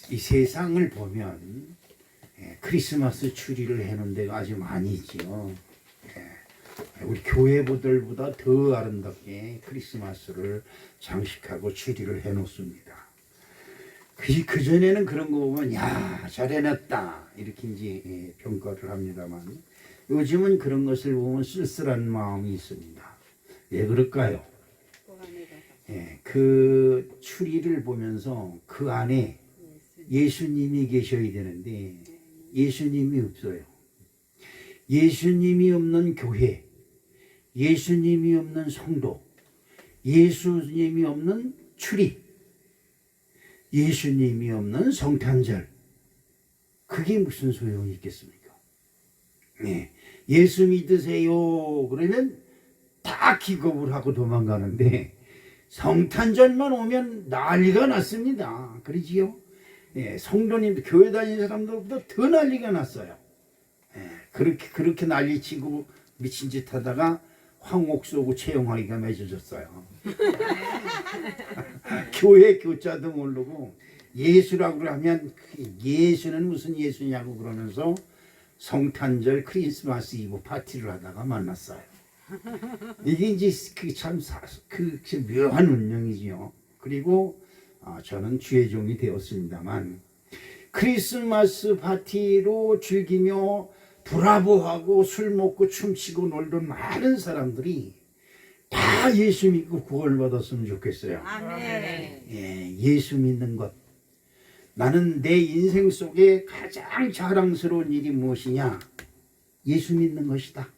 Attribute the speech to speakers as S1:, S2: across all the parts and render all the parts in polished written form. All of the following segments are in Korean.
S1: 이 세상을 보면 크리스마스 추리를 해놓은 데가 아주 많이 있지요. 우리 교회보다 더 아름답게 크리스마스를 장식하고 추리를 해놓습니다. 그전에는 그런 거 보면 야 잘해놨다 이렇게 이제 평가를 합니다만 요즘은 그런 것을 보면 쓸쓸한 마음이 있습니다. 왜 그럴까요? 그 추리를 보면서 그 안에 예수님이 계셔야 되는데 예수님이 없어요. 예수님이 없는 교회, 예수님이 없는 성도, 예수님이 없는 추리, 예수님이 없는 성탄절, 그게 무슨 소용이 있겠습니까? 예수 믿으세요 그러면 다 기겁을 하고 도망가는데 성탄절만 오면 난리가 났습니다. 그러지요? 성도님들, 교회 다니는 사람들보다 더 난리가 났어요. 그렇게 난리치고 미친 짓 하다가 황옥 쏘고 채용하기가 맺어졌어요. 교회 교자도 모르고 예수라고 하면 예수는 무슨 예수냐고 그러면서 성탄절 크리스마스 이브 파티를 하다가 만났어요. 이게 이제 참 묘한 운명이지요. 그리고 저는 주의 종이 되었습니다만 크리스마스 파티로 즐기며 브라보하고 술 먹고 춤추고 놀던 많은 사람들이 다 예수 믿고 구원받았으면 좋겠어요. 아멘. 예수 믿는 것. 나는 내 인생 속에 가장 자랑스러운 일이 무엇이냐? 예수 믿는 것이다.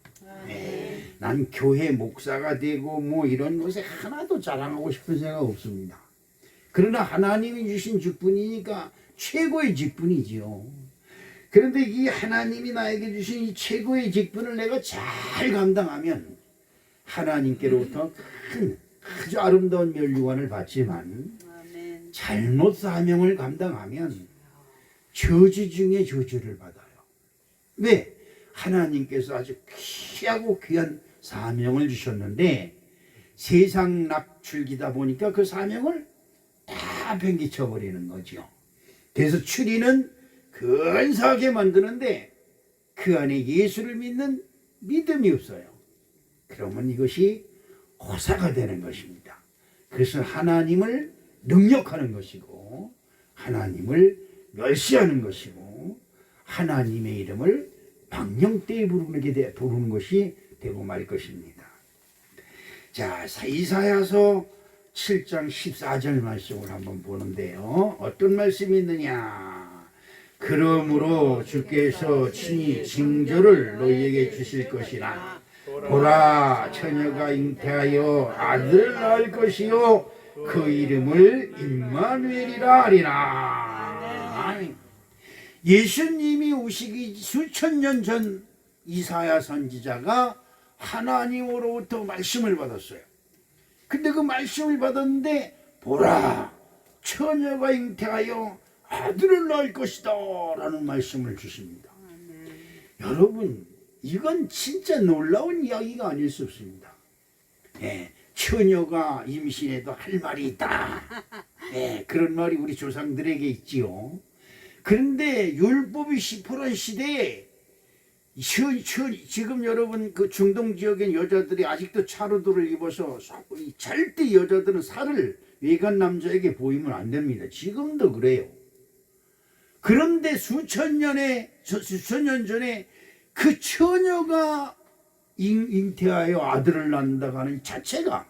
S1: 난 교회 목사가 되고 뭐 이런 것에 하나도 자랑하고 싶은 생각 없습니다. 그러나 하나님이 주신 직분이니까 최고의 직분이지요. 그런데 이 하나님이 나에게 주신 이 최고의 직분을 내가 잘 감당하면 하나님께로부터 큰 아주 아름다운 멸류관을 받지만 잘못 사명을 감당하면 저주 중에 저주를 받아요. 왜? 하나님께서 아주 귀하고 귀한 사명을 주셨는데 세상 낙출기다 보니까 그 사명을 다 변기쳐 버리는 거죠. 그래서 추리는 근사하게 만드는데 그 안에 예수를 믿는 믿음이 없어요. 그러면 이것이 호사가 되는 것입니다. 그래서 하나님을 능력하는 것이고 하나님을 멸시하는 것이고 하나님의 이름을 망령되이 부르는 것이 되고 말 것입니다. 자, 이사야서 7장 14절 말씀을 한번 보는데요. 어떤 말씀이 있느냐? 그러므로 주께서 친히 징조를 너희에게 주실 것이라. 보라, 처녀가 잉태하여 아들을 낳을 것이요 그 이름을 임마누엘이라 하리라. 예수님이 오시기 수천 년 전 이사야 선지자가 하나님으로부터 말씀을 받았어요. 근데 그 말씀을 받았는데 보라, 처녀가 잉태하여 아들을 낳을 것이다 라는 말씀을 주십니다. 여러분, 이건 진짜 놀라운 이야기가 아닐 수 없습니다. 처녀가 임신해도 할 말이 있다. 그런 말이 우리 조상들에게 있지요. 그런데 율법이 시포란 시대에 지금 여러분 그 중동 지역의 여자들이 아직도 차로도를 입어서 절대 여자들은 살을 외간 남자에게 보이면 안 됩니다. 지금도 그래요. 그런데 수천 년 전에 그 처녀가 잉태하여 아들을 낳는다고 하는 자체가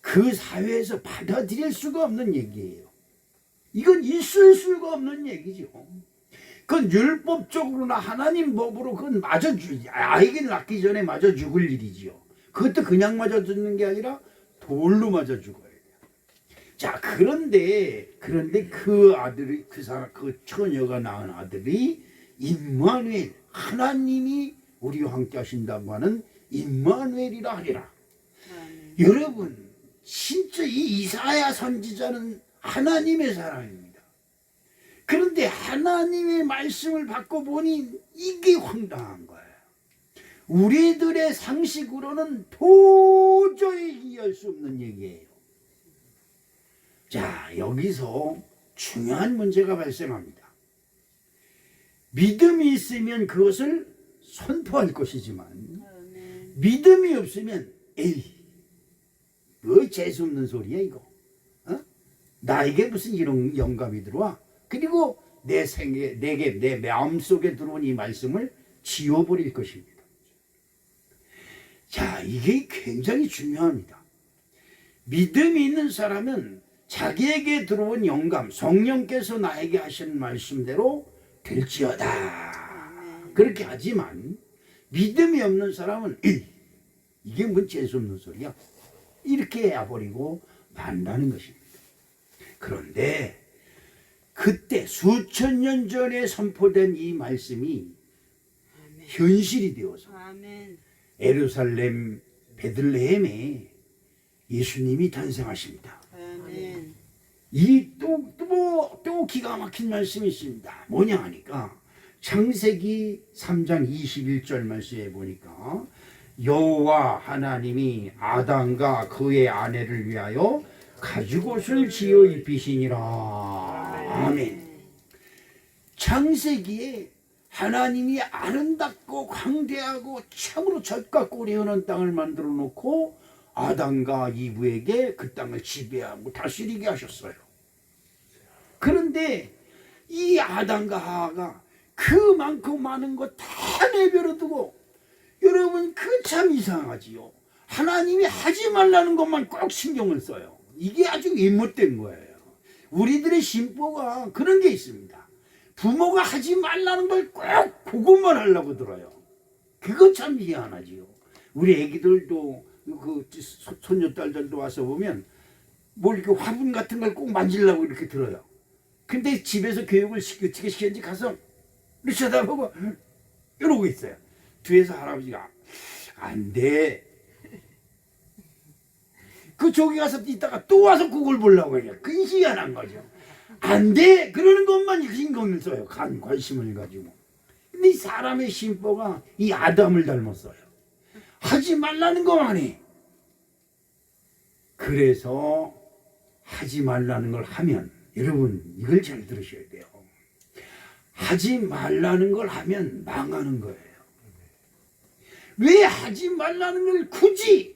S1: 그 사회에서 받아들일 수가 없는 얘기예요. 이건 있을 수가 없는 얘기죠. 그건 율법적으로나 하나님 법으로 그건 아이를 낳기 전에 맞아 죽을 일이지요. 그것도 그냥 맞아 죽는 게 아니라 돌로 맞아 죽어야 돼요. 자, 그런데 그 아들이 그 처녀가 낳은 아들이 임마누엘, 하나님이 우리와 함께 하신다고 하는 임마누엘이라 하리라. 여러분, 진짜 이 이사야 선지자는 하나님의 사람입니다. 그런데 하나님의 말씀을 받고 보니 이게 황당한 거예요. 우리들의 상식으로는 도저히 이해할 수 없는 얘기예요. 자, 여기서 중요한 문제가 발생합니다. 믿음이 있으면 그것을 선포할 것이지만 믿음이 없으면 에이, 뭐 재수없는 소리야 이거. 나에게 무슨 이런 영감이 들어와. 그리고 내 마음속에 들어온 이 말씀을 지워버릴 것입니다. 자, 이게 굉장히 중요합니다. 믿음이 있는 사람은 자기에게 들어온 영감, 성령께서 나에게 하시는 말씀대로 될지어다. 그렇게 하지만 믿음이 없는 사람은 이게 뭔 재수없는 소리야. 이렇게 해버리고 만다는 것입니다. 그런데 그때 수천 년 전에 선포된 이 말씀이 현실이 되어서 예루살렘 베들레헴에 예수님이 탄생하십니다. 이 또 기가 막힌 말씀이 있습니다. 뭐냐 하니까 창세기 3장 21절 말씀에 보니까 여호와 하나님이 아담과 그의 아내를 위하여 가죽옷을 지어 입히시니라. 아멘. 창세기에 하나님이 아름답고 광대하고 참으로 젖과 꿀이 흐르는 땅을 만들어 놓고 아담과 이브에게 그 땅을 지배하고 다스리게 하셨어요. 그런데 이 아담과 하와가 그만큼 많은 것 다 내버려 두고, 여러분 그 참 이상하지요. 하나님이 하지 말라는 것만 꼭 신경을 써요. 이게 아주 잘못된 거예요. 우리들의 신보가 그런 게 있습니다. 부모가 하지 말라는 걸 꼭 그것만 하려고 들어요. 그거 참 희한하지요. 우리 애기들도 그 손녀딸들도 와서 보면 뭘 이렇게 화분 같은 걸 꼭 만지려고 이렇게 들어요. 근데 집에서 교육을 어떻게 시켰는지 가서 이렇게 쳐다보고 이러고 있어요. 뒤에서 할아버지가 안 돼. 그 저기 가서 있다가 또 와서 그걸 보려고 해요. 그게 희한한 거죠. 안 돼. 그러는 것만 신경을 써요. 관심을 가지고. 근데 이 사람의 심보가 이 아담을 닮았어요. 하지 말라는 것만 해. 그래서 하지 말라는 걸 하면, 여러분 이걸 잘 들으셔야 돼요. 하지 말라는 걸 하면 망하는 거예요. 왜 하지 말라는 걸 굳이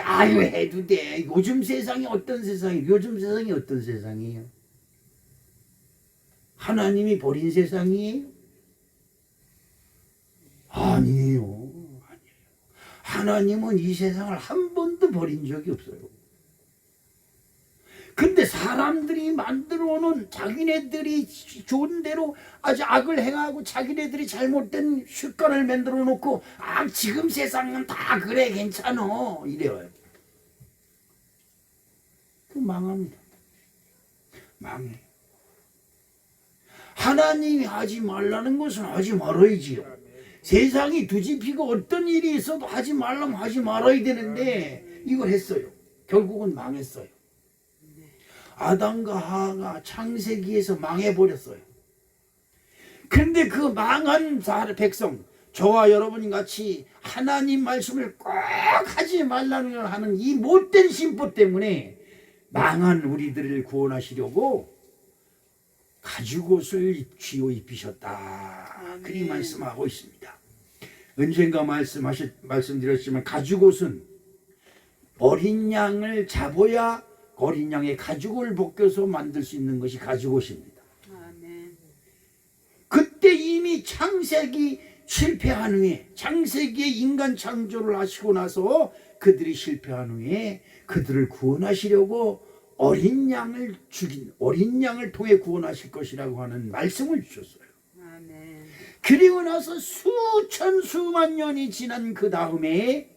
S1: 아유 해도 돼. 요즘 세상이 어떤 세상이에요? 요즘 세상이 어떤 세상이에요? 하나님이 버린 세상이에요? 아니에요. 하나님은 이 세상을 한 번도 버린 적이 없어요. 근데 사람들이 만들어 놓은, 자기네들이 좋은 대로 아주 악을 행하고 자기네들이 잘못된 습관을 만들어 놓고, 지금 세상은 다 그래 괜찮어 이래요. 그 망합니다. 망해. 하나님이 하지 말라는 것은 하지 말아야지요. 세상이 뒤집히고 어떤 일이 있어도 하지 말라면 하지 말아야 되는데 이걸 했어요. 결국은 망했어요. 아담과 하와가 창세기에서 망해버렸어요. 그런데 그 망한 백성, 저와 여러분이 같이 하나님 말씀을 꼭 하지 말라는 걸 하는 이 못된 심보 때문에 망한 우리들을 구원하시려고 가죽옷을 쥐어 입히셨다. 그리 말씀하고 있습니다. 언젠가 말씀드렸지만 가죽옷은 어린 양을 잡아야 어린 양의 가죽을 벗겨서 만들 수 있는 것이 가죽옷입니다. 그때 이미 창세기 실패한 후에, 창세기에 인간 창조를 하시고 나서 그들이 실패한 후에 그들을 구원하시려고 어린 양을 통해 구원하실 것이라고 하는 말씀을 주셨어요. 그리고 나서 수만 년이 지난 그 다음에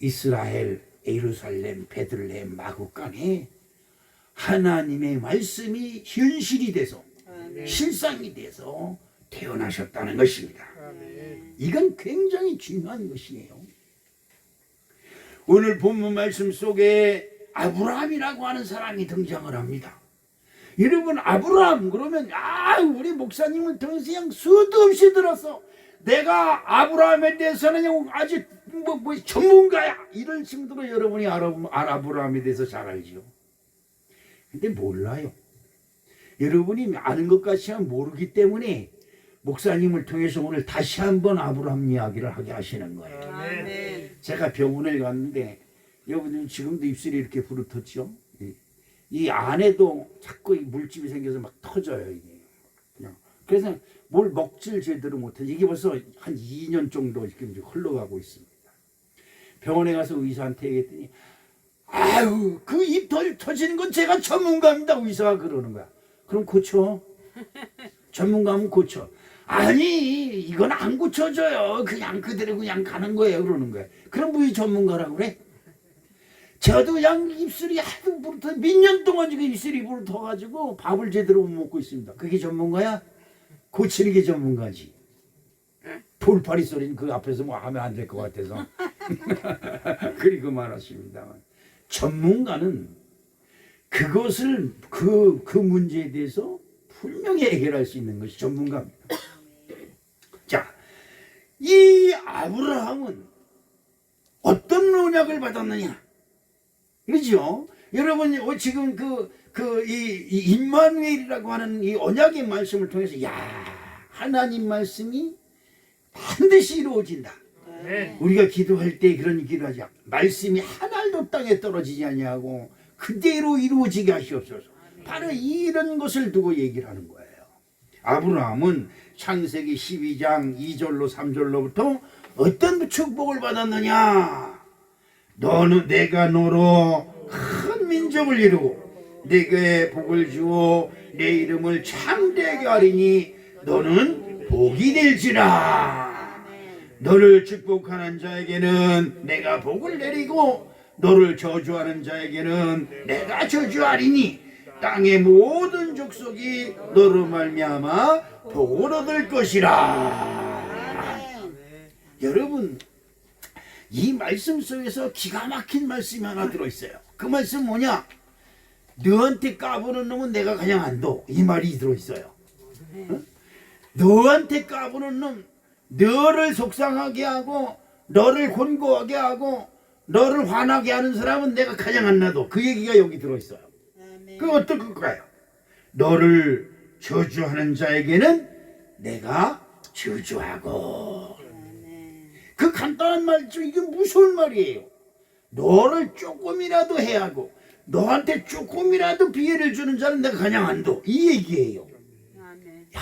S1: 이스라엘, 예루살렘, 베들레헴 마구간에 하나님의 말씀이 현실이 돼서, 실상이 돼서 태어나셨다는 것입니다. 이건 굉장히 중요한 것이에요. 오늘 본문 말씀 속에 아브라함이라고 하는 사람이 등장을 합니다. 여러분, 아브라함 그러면 우리 목사님을 통해서 그냥 수도 없이 들었어. 내가 아브라함에 대해서는 아주 뭐 전문가야 이런 식으로 여러분이 아브라함에 대해서 잘 알죠. 근데 몰라요. 여러분이 아는 것 같지만 모르기 때문에 목사님을 통해서 오늘 다시 한번 아브라함 이야기를 하게 하시는 거예요.
S2: 아멘.
S1: 제가 병원에 갔는데 여러분 지금도 입술이 이렇게 부르텄죠. 이 안에도 자꾸 물집이 생겨서 막 터져요 이게. 그냥. 그래서 뭘 먹질 제대로 못해. 이게 벌써 한 2년 정도 지금 흘러가고 있습니다. 병원에 가서 의사한테 얘기했더니 아유 그 입 터지는 건 제가 전문가입니다. 의사가 그러는 거야. 그럼 고쳐. 전문가면 고쳐. 아니 이건 안 고쳐져요. 그냥 그대로 그냥 가는 거예요. 그러는 거야. 그럼 왜 전문가라고 그래? 저도 그냥 입술이 하도 부르터 몇 년 동안 지금 입술이 부르터가지고 밥을 제대로 못 먹고 있습니다. 그게 전문가야? 고치는 게 전문가지. 돌파리 소리는 그 앞에서 뭐 하면 안 될 것 같아서. 그리고 말하십니다만 전문가는 그것을 그 문제에 대해서 분명히 해결할 수 있는 것이 전문가입니다. 자, 이 아브라함은 어떤 언약을 받았느냐? 그렇죠? 여러분 지금 이 임마누엘이라고 하는 이 언약의 말씀을 통해서 야 하나님 말씀이 반드시 이루어진다.
S2: 네.
S1: 우리가 기도할 때 그런 기도하자. 말씀이 한 알도 땅에 떨어지지 아니하고 그대로 이루어지게 하시옵소서. 바로 이런 것을 두고 얘기를 하는 거예요. 아브라함은 창세기 12장 2절로 3절로부터 어떤 축복을 받았느냐? 너는 내가 너로 큰 민족을 이루고 내게 복을 주어 내 이름을 창대하게 하리니 너는 복이 될지라. 너를 축복하는 자에게는 내가 복을 내리고 너를 저주하는 자에게는 내가 저주하리니 땅의 모든 족속이 너로 말미암아 복을 얻을 것이라. 여러분 이 말씀 속에서 기가 막힌 말씀이 하나 들어있어요. 그 말씀 뭐냐? 너한테 까부는 놈은 내가 그냥 안 둬. 이 말이 들어있어요. 어? 너한테 까부는 놈, 너를 속상하게 하고 너를 곤고하게 하고 너를 화나게 하는 사람은 내가 그냥 안 놔둬. 그 얘기가 여기 들어있어요. 그 어떨 걸까요? 너를 저주하는 자에게는 내가 저주하고. 그 간단한 말이죠. 이게 무서운 말이에요. 너를 조금이라도 해하고 너한테 조금이라도 피해를 주는 자는 내가 그냥 안 둬. 이 얘기예요. 야,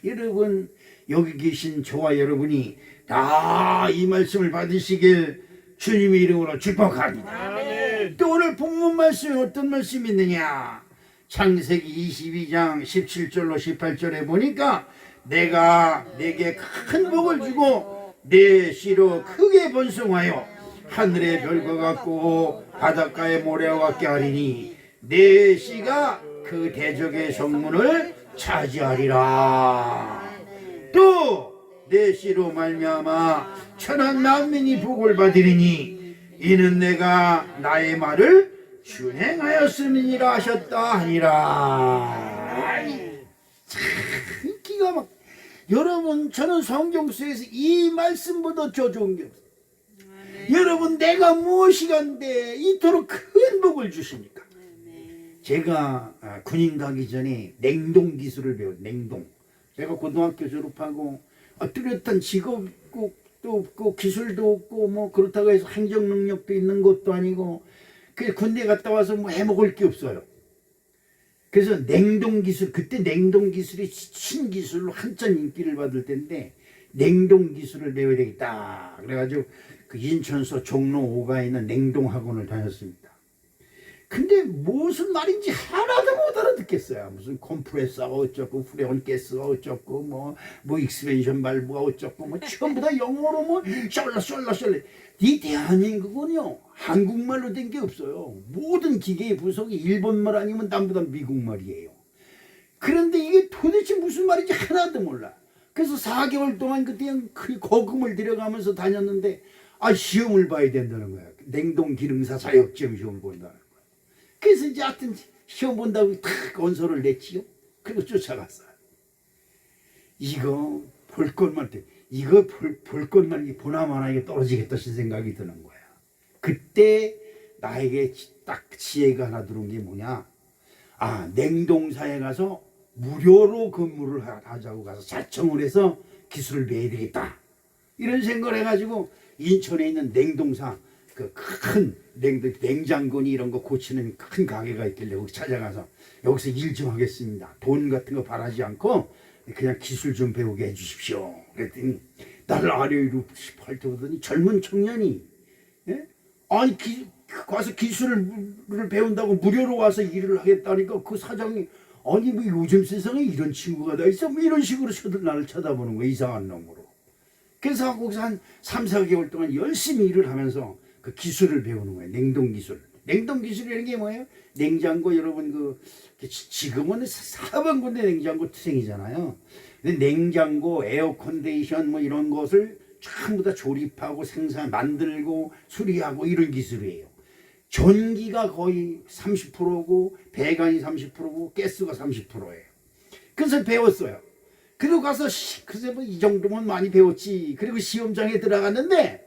S1: 여러분 여기 계신 저와 여러분이 다 이 말씀을 받으시길 주님의 이름으로 축복합니다. 또 오늘 본문 말씀이 어떤 말씀이 있느냐? 창세기 22장 17절로 18절에 보니까 내가 내게 큰 복을 주고 내 씨로 크게 번성하여 하늘의 별과 같고 바닷가의 모래와 같게 하리니 내 씨가 그 대적의 성문을 차지하리라. 또 내 씨로 말미암아 천한 만민이 복을 받으리니 이는 내가 나의 말을 준행하였음이니라 하셨다 하니라. 참 기가 막. 여러분 저는 성경 속에서 이 말씀보다 더 좋은 게 없어요. 여러분 내가 무엇이간데 이토록 큰 복을 주십니까? 제가 군인 가기 전에 냉동 기술을 배웠어요. 냉동. 제가 고등학교 졸업하고 뚜렷한 직업도 없고 기술도 없고 뭐 그렇다고 해서 행정 능력도 있는 것도 아니고 그 군대 갔다 와서 뭐 해먹을 게 없어요. 그래서 냉동 기술, 그때 냉동 기술이 신기술로 한참 인기를 받을 때인데 냉동 기술을 배워야 되겠다. 그래가지고 그 인천서 종로 5가에 있는 냉동 학원을 다녔습니다. 근데 무슨 말인지 하나도 못 알아듣겠어요. 무슨 컴프레서가 어쩌고 후레온 가스가 어쩌고 뭐 익스펜션 발브가 어쩌고 뭐 전부 다 영어로 뭐 셜라 이 대한민국은요 한국말로 된 게 없어요. 모든 기계의 분석이 일본말 아니면 남보다 미국말이에요. 그런데 이게 도대체 무슨 말인지 하나도 몰라. 그래서 4개월 동안 그때 그냥 거금을 들여가면서 다녔는데 시험을 봐야 된다는 거야. 냉동 기능사 자격증 시험을 본다는 거야. 그래서 이제 하여튼 시험 본다고 탁 원서를 냈지요. 그리고 쫓아갔어요. 이거 볼 것만 돼. 이거 볼 것만 보나마나 떨어지겠다 싶은 생각이 드는 거야. 그때 나에게 딱 지혜가 하나 들어온 게 뭐냐. 아, 냉동사에 가서 무료로 근무를 하자고 가서 자청을 해서 기술을 배워야 되겠다. 이런 생각을 해가지고 인천에 있는 냉동사 그 큰 냉장고니 이런 거 고치는 큰 가게가 있길래 거기 찾아가서 여기서 일 좀 하겠습니다. 돈 같은 거 바라지 않고 그냥 기술 좀 배우게 해주십시오. 그랬더니 날 아래로 펄떡하더니 젊은 청년이 예? 아니 가서 기술을 배운다고 무료로 와서 일을 하겠다니까 그 사장이 아니 뭐 요즘 세상에 이런 친구가 다 있어? 뭐 이런 식으로 나를 쳐다보는 거야. 이상한 놈으로. 그래서 거기서 한 3, 4개월 동안 열심히 일을 하면서 그 기술을 배우는 거예요. 냉동 기술. 냉동 기술이라는 게 뭐예요? 냉장고 여러분 지금은 사방 군데 냉장고 투생이잖아요. 근데 냉장고, 에어컨디션 뭐 이런 것을 전부 다 조립하고 만들고 수리하고 이런 기술이에요. 전기가 거의 30%고 배관이 30%고 가스가 30%예요. 그래서 배웠어요. 그리고 가서 글쎄 뭐 이 정도면 많이 배웠지. 그리고 시험장에 들어갔는데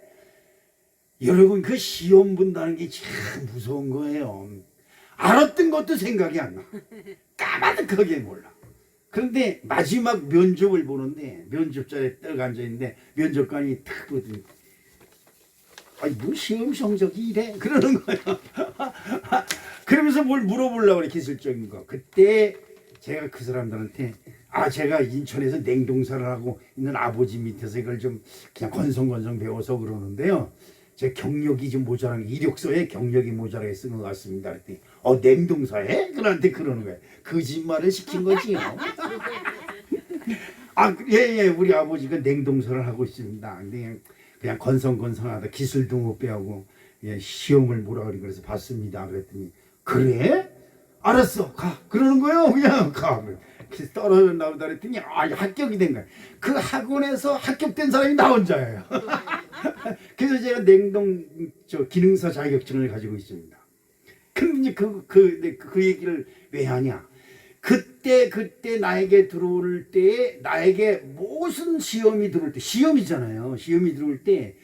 S1: 여러분 그 시험 본다는 게 참 무서운 거예요. 알았던 것도 생각이 안 나. 까마득하게 몰라. 그런데 마지막 면접을 보는데 면접자에 떡 앉아있는데 면접관이 탁 보더니 아니 뭐 시험 성적이 이래? 그러는 거예요. 그러면서 뭘 물어보려고 그래. 기술적인 거. 그때 제가 그 사람들한테 제가 인천에서 냉동사를 하고 있는 아버지 밑에서 이걸 좀 그냥 건성건성 배워서 그러는데요. 제 경력이 좀 모자란 이력서에 경력이 모자라게 쓴 것 같습니다. 그랬더니 냉동사에? 그런데 그러는 거예요. 거짓말을 시킨 거지요. 예, 우리 아버지가 냉동사를 하고 있습니다. 근데 그냥 건성건성하다 기술도 못 배우고 시험을 뭐라 그래서 봤습니다. 그랬더니 그래? 알았어 가. 그러는 거예요. 그냥 가. 그래서 떨어져 나오다 그랬더니 합격이 된 거예요. 그 학원에서 합격된 사람이 나 혼자예요. 그래서 제가 냉동 기능사 자격증을 가지고 있습니다. 근데 그 얘기를 왜 하냐? 그때 나에게 들어올 때 나에게 무슨 시험이 들어올 때 시험이잖아요. 시험이 들어올 때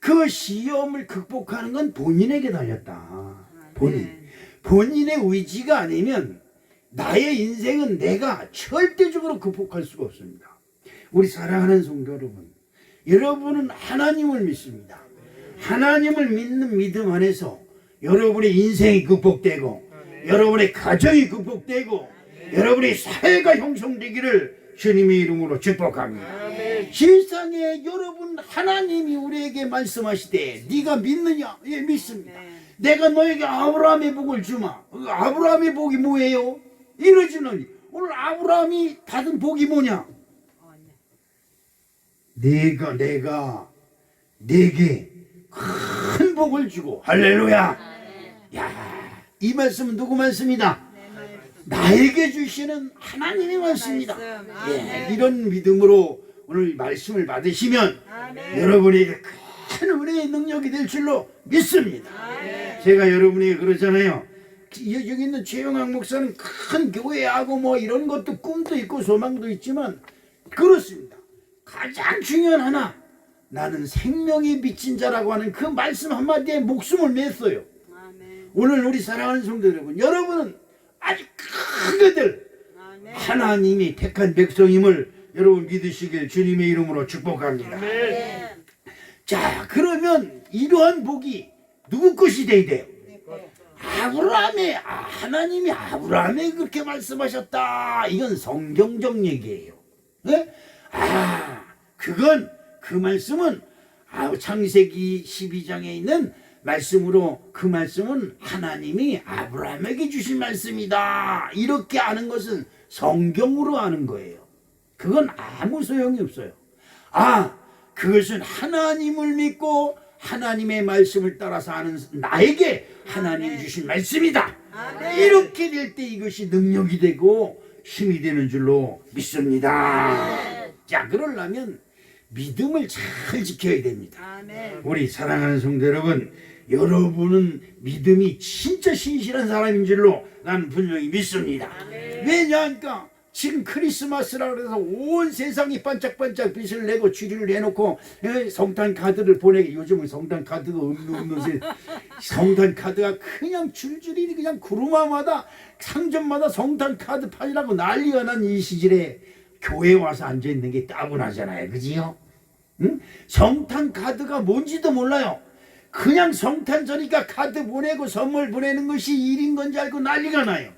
S1: 그 시험을 극복하는 건 본인에게 달렸다. 본인의 의지가 아니면 나의 인생은 내가 절대적으로 극복할 수가 없습니다. 우리 사랑하는 성도 여러분, 여러분은 하나님을 믿습니다. 하나님을 믿는 믿음 안에서 여러분의 인생이 극복되고 여러분의 가정이 극복되고 여러분의 사회가 형성되기를 주님의 이름으로 축복합니다. 세상에 여러분 하나님이 우리에게 말씀하시되 네가 믿느냐? 예, 믿습니다. 내가 너에게 아브라함의 복을 주마. 아브라함의 복이 뭐예요? 이러지는 오늘 아브라함이 받은 복이 뭐냐? 내가 내게 큰 복을 주고 할렐루야. 야, 이 말씀은 누구 말씀이다? 나에게 주시는 하나님의 말씀이다. 예, 이런 믿음으로 오늘 말씀을 받으시면 여러분에게 큰 은혜의 능력이 될 줄로 믿습니다. 제가 여러분에게 그러잖아요. 여기 있는 최영학 목사는 큰 교회하고 뭐 이런 것도 꿈도 있고 소망도 있지만 그렇습니다. 가장 중요한 하나, 나는 생명이 미친 자라고 하는 그 말씀 한마디에 목숨을 냈어요. 오늘 우리 사랑하는 성도 여러분, 여러분은 아주 크게들 하나님이 택한 백성임을 여러분 믿으시길 주님의 이름으로 축복합니다. 자, 그러면 이러한 복이 누구 것이 돼야 돼요? 하나님이 아브라함에 그렇게 말씀하셨다. 이건 성경적 얘기예요. 네? 그 말씀은 창세기 12장에 있는 말씀으로 그 말씀은 하나님이 아브라함에게 주신 말씀이다. 이렇게 아는 것은 성경으로 아는 거예요. 그건 아무 소용이 없어요. 그것은 하나님을 믿고 하나님의 말씀을 따라서 하는 나에게 하나님이 주신 말씀이다. 이렇게 될 때 이것이 능력이 되고 힘이 되는 줄로 믿습니다. 자, 그러려면 믿음을 잘 지켜야 됩니다. 우리 사랑하는 성도 여러분, 여러분은 믿음이 진짜 신실한 사람인 줄로 나는 분명히 믿습니다. 왜냐하니까 지금 크리스마스라 그래서 온 세상이 반짝반짝 빛을 내고 주리를 해놓고 성탄 카드를 보내기. 요즘은 성탄 카드가 없는 세 성탄 카드가 그냥 줄줄이 그냥 구루마마다 상점마다 성탄 카드 팔이라고 난리가 난 이 시절에 교회 와서 앉아있는 게 따분하잖아요. 그지요? 응? 성탄 카드가 뭔지도 몰라요. 그냥 성탄절이니까 카드 보내고 선물 보내는 것이 일인 건지 알고 난리가 나요.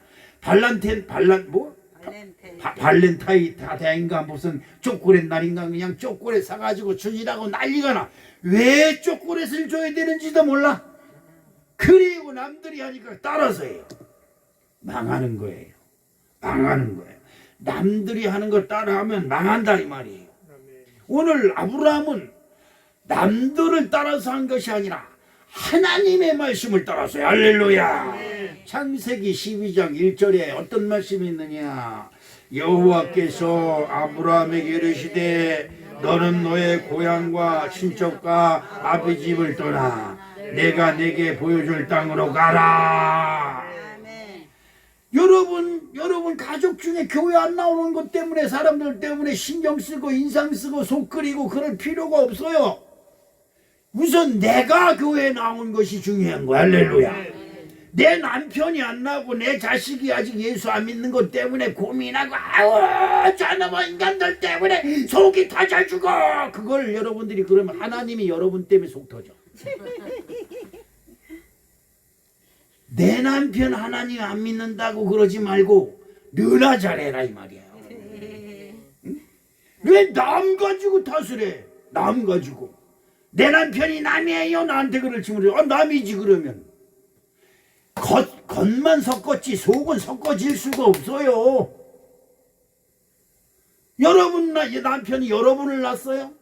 S1: 발렌타인 다인가 무슨 초콜릿 날인가 그냥 초콜릿 사가지고 주지라고 난리가 나. 왜 초콜릿을 줘야 되는지도 몰라. 그리고 남들이 하니까 따라서 해요. 망하는 거예요. 망하는 거예요. 남들이 하는 거 따라하면 망한다 이 말이에요. 오늘 아브라함은 남들을 따라서 한 것이 아니라 하나님의 말씀을 따라서요. 할렐루야. 창세기 12장 1절에 어떤 말씀이 있느냐. 여호와께서 아브라함에게 이르시되 너는 너의 고향과 친척과 아버지 집을 떠나 내가 내게 보여줄 땅으로 가라. 여러분 가족 중에 교회 안 나오는 것 때문에 사람들 때문에 신경 쓰고 인상 쓰고 속 끓이고 그럴 필요가 없어요. 우선 내가 교회에 나온 것이 중요한 거야. 할렐루야. 내 남편이 안 나오고 내 자식이 아직 예수 안 믿는 것 때문에 고민하고 아우 저놈의 인간들 때문에 속이 터져 죽어. 그걸 여러분들이 그러면 하나님이 여러분 때문에 속 터져. 내 남편 하나님 안 믿는다고 그러지 말고 너나 잘해라 이 말이야. 응? 왜 남 가지고 탓을 해. 남 가지고 내 남편이 남이에요 나한테 그럴지 모르겠어. 남이지. 그러면 겉만 섞었지 속은 섞어질 수가 없어요. 여러분 남편이 여러분을 낳았어요?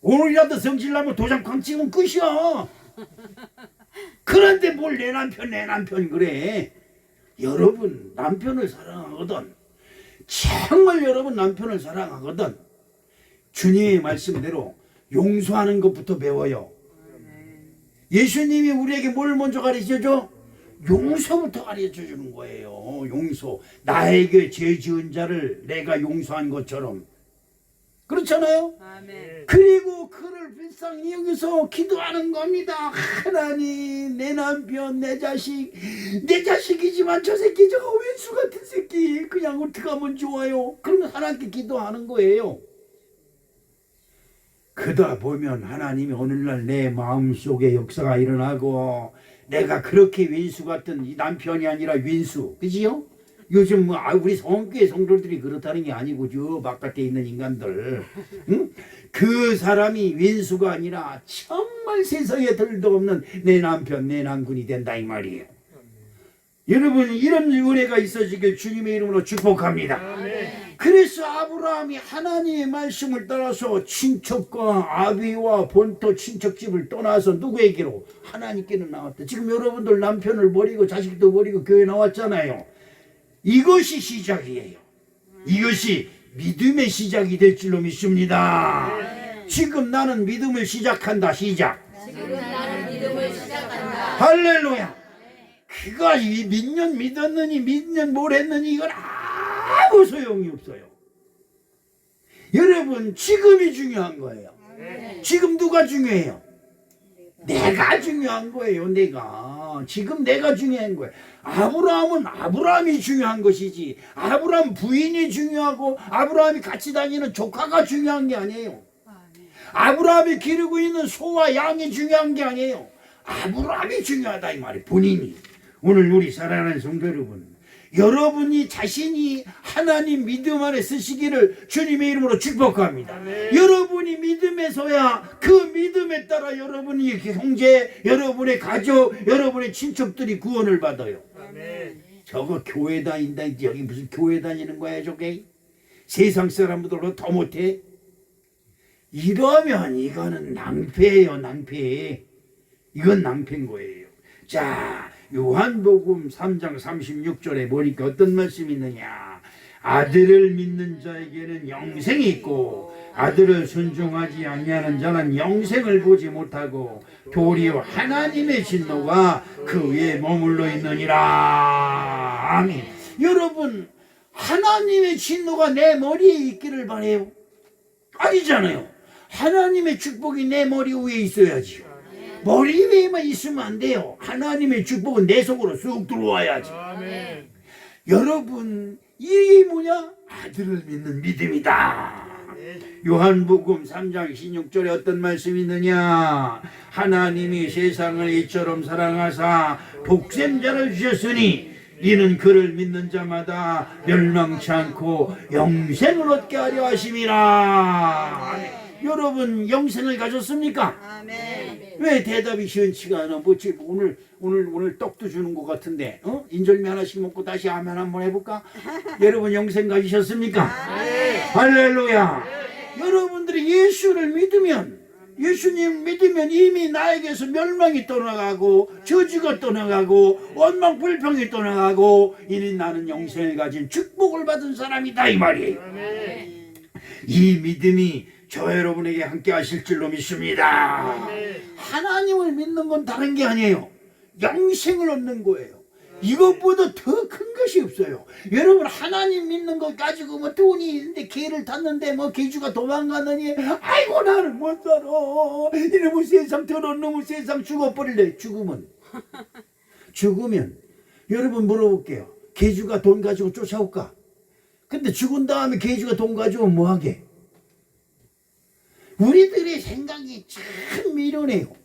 S1: 오늘이라도 성질나면 도장쾅 찍으면 끝이야. 그런데 뭘 내 남편 그래. 여러분 남편을 사랑하거든. 정말 여러분 남편을 사랑하거든. 주님의 말씀대로 용서하는 것부터 배워요. 예수님이 우리에게 뭘 먼저 가르쳐줘? 용서부터 가르쳐주는 거예요. 용서. 나에게 죄 지은 자를 내가 용서한 것처럼. 그렇잖아요? 아멘. 그리고 그를 불쌍히 여기서 기도하는 겁니다. 하나님 내 남편 내 자식이지만 저 새끼 저거 왼수 같은 새끼 그냥 어떻게 하면 좋아요. 그러면 하나님께 기도하는 거예요. 그러다 보면 하나님이 오늘날 내 마음속에 역사가 일어나고 내가 그렇게 왼수 같은 이 남편이 아니라 왼수. 그지요? 요즘 뭐 우리 성교회 성도들이 그렇다는 게 아니고 저 바깥에 있는 인간들. 응? 그 사람이 왼수가 아니라 정말 세상에 들도 없는 내 남편 내 남군이 된다 이 말이에요. 여러분 이런 은혜가 있어지길 주님의 이름으로 축복합니다. 아멘. 그래서 아브라함이 하나님의 말씀을 따라서 친척과 아비와 본토 친척집을 떠나서 누구에게로? 하나님께는 나왔다. 지금 여러분들 남편을 버리고 자식도 버리고 교회 나왔잖아요. 이것이 시작이에요. 이것이 믿음의 시작이 될 줄로 믿습니다. 지금 나는 믿음을 시작한다. 시작. 지금 나는 믿음을 시작한다. 할렐루야. 그가 몇 년 믿었느니 몇 년 뭘 했느니 이건 아무 소용이 없어요. 여러분 지금이 중요한 거예요. 지금 누가 중요해요? 내가 중요한 거예요. 내가 지금 내가 중요한 거예요. 아브라함은 아브라함이 중요한 것이지 아브라함 부인이 중요하고 아브라함이 같이 다니는 조카가 중요한 게 아니에요. 아브라함이 기르고 있는 소와 양이 중요한 게 아니에요. 아브라함이 중요하다 이 말이에요. 본인이. 오늘 우리 사랑하는 성도 여러분, 여러분이 자신이 하나님 믿음 안에 쓰시기를 주님의 이름으로 축복합니다. 아멘. 여러분이 믿음에서야 그 믿음에 따라 여러분이 형제, 여러분의 가족, 여러분의 친척들이 구원을 받아요. 아멘. 저거 교회 다닌다. 여기 무슨 교회 다니는 거야 저게? 세상 사람들보다 더 못해? 이러면 이거는 낭패예요. 낭패. 이건 낭패인 거예요. 자, 요한복음 3장 36절에 보니까 어떤 말씀이 있느냐. 아들을 믿는 자에게는 영생이 있고 아들을 순종하지 아니하는 자는 영생을 보지 못하고 도리어 하나님의 진노가 그 위에 머물러 있느니라. 아멘. 여러분 하나님의 진노가 내 머리에 있기를 바래요? 아니잖아요. 하나님의 축복이 내 머리 위에 있어야지요. 머리 위에만 있으면 안 돼요. 하나님의 축복은 내 속으로 쑥 들어와야지.
S2: 아멘.
S1: 여러분, 이게 뭐냐? 아들을 믿는 믿음이다. 요한복음 3장 16절에 어떤 말씀이 있느냐? 하나님이 세상을 이처럼 사랑하사 독생자를 주셨으니 이는 그를 믿는 자마다 멸망치 않고 영생을 얻게 하려 하심이라. 여러분, 영생을 가졌습니까?
S3: 아멘.
S1: 왜 대답이 시원치가 않아? 뭐지? 오늘 떡도 주는 것 같은데, 인절미 하나씩 먹고 다시 아멘 한번 해볼까? 여러분, 영생 가지셨습니까? 할렐루야. 여러분들이 예수를 믿으면, 예수님 믿으면 이미 나에게서 멸망이 떠나가고 저주가 떠나가고 원망 불평이 떠나가고 이는 나는 영생을 가진 축복을 받은 사람이다 이 말이에요. 이 믿음이 저 여러분에게 함께 하실 줄로 믿습니다. 하나님을 믿는 건 다른 게 아니에요. 영생을 얻는 거예요. 이것보다 더 큰 것이 없어요. 여러분, 하나님 믿는 것 가지고 뭐 돈이 있는데 개를 탔는데 뭐 개주가 도망가느니 아이고 나는 못 살아. 이러면 세상 더러운 놈의 세상 죽어버릴래. 죽으면 여러분 물어볼게요. 개주가 돈 가지고 쫓아올까? 근데 죽은 다음에 개주가 돈 가지고 뭐 하게? 우리들의 생각이 참 미련해요.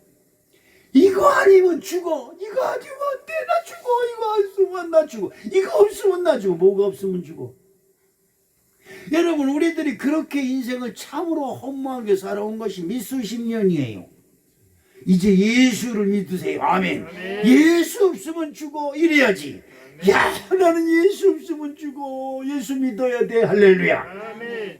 S1: 이거 아니면 죽어. 이거 아니면 안 돼. 나 죽어. 이거 없으면 나 죽어. 이거 없으면 나 죽어. 뭐가 없으면 죽어. 여러분, 우리들이 그렇게 인생을 참으로 허무하게 살아온 것이 몇수십 년이에요. 이제 예수를 믿으세요. 아멘. 예수 없으면 죽어. 이래야지. 야, 나는 예수 없으면 죽어. 예수 믿어야 돼. 할렐루야.
S2: 아멘.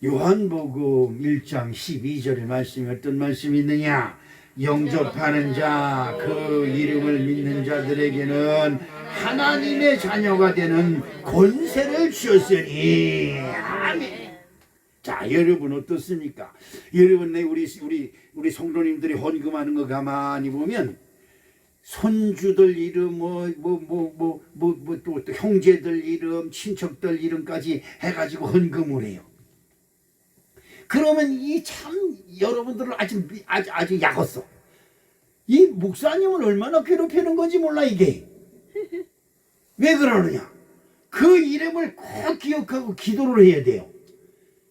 S1: 요한복음 1장 12절의 말씀이 어떤 말씀이 있느냐? 영접하는 자, 그 이름을 믿는 자들에게는 하나님의 자녀가 되는 권세를 주셨으니. 아멘. 자, 여러분 어떻습니까? 여러분, 우리 성도님들이 헌금하는 거 가만히 보면 손주들 이름, 또 형제들 이름, 친척들 이름까지 해가지고 헌금을 해요. 그러면 이 참 여러분들은 아주 약었어. 이 목사님을 얼마나 괴롭히는 건지 몰라 이게. 왜 그러느냐? 그 이름을 꼭 기억하고 기도를 해야 돼요.